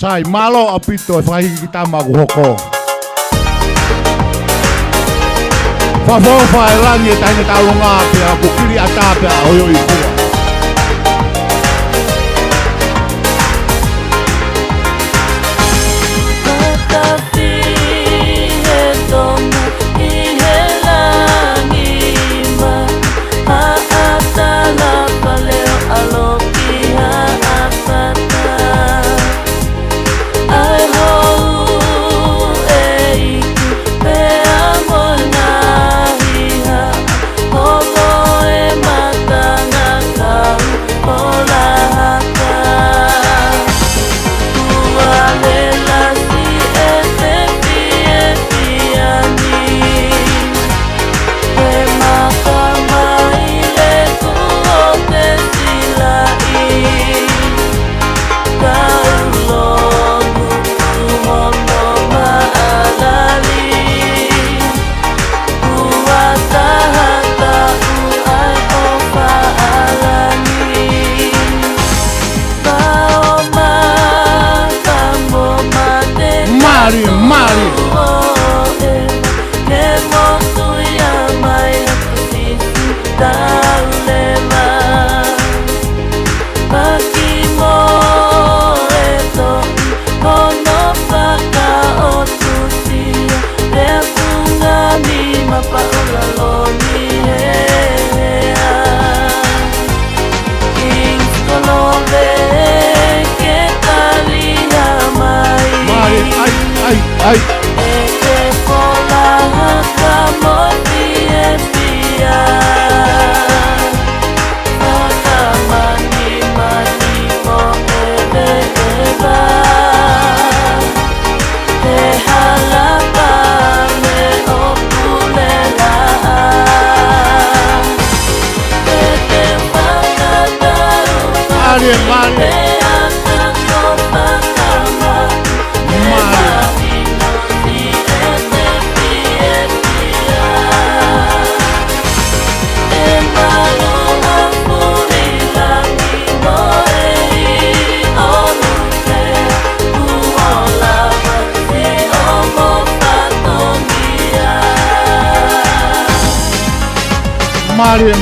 Sai malo apito e whahingi kita maguhoko. Whawhawha e langi e taine taulunga pia kukiri ata pia oyo i kua.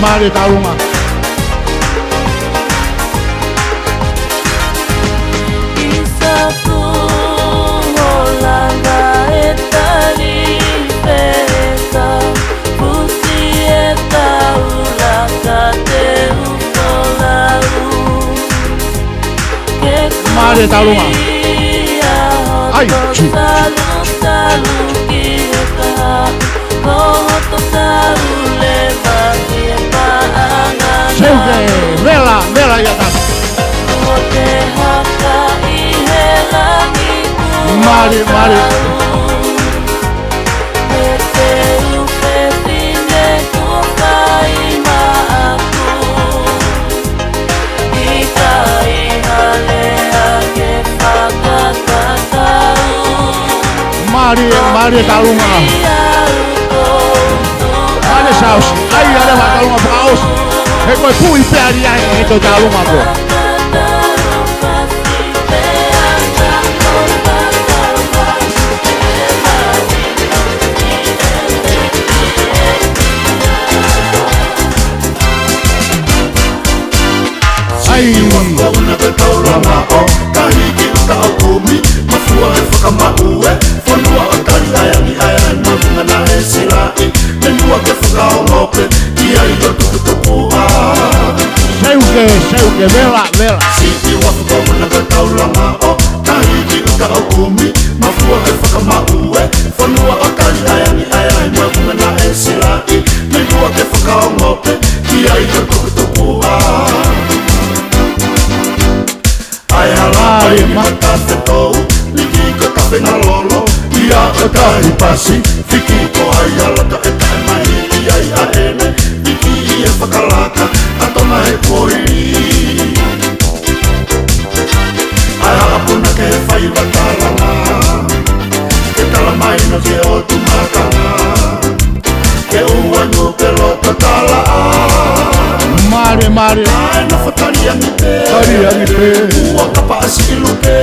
Mari taunga. Isaku holanga etali peta puti eta ulaka te ukolau. Mari taunga. Ai, talu kita koto talu levati paanga. Vela ya tas. Mari. Mari talunga. Mari saus. Ai ada talunga paus. Hei pui peri ai itu talunga ko. Una tauranga o kahiki ka okumi mafua e whakamaue whanua o kariayangi aia nunga na e sirai menua ke whakaongope ia i o tukutupua Seuke, vela Siti wafuka una tauranga o kahiki ka okumi mafua e whakamaue whanua o kariayangi aia nunga na e sirai menua ke whakaongope ia i o tukutupua Ai halai makafe tou, liki ka kafe na lolo Ia ka kahi pasi, whiki ko ai alaka e tae mai Ia i aene, liki i e whakalaka, atona he koi Ai haapuna ke he whai wataranga Ke tala mai no ke o tumakanga Ke ua no pe lota tala Mari. Ai na whatari angi pe Ua kapa asilupe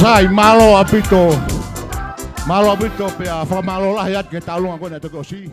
sai malo apito. Malo apito pe a fa malo lah ya ke talunga ko na to ko si.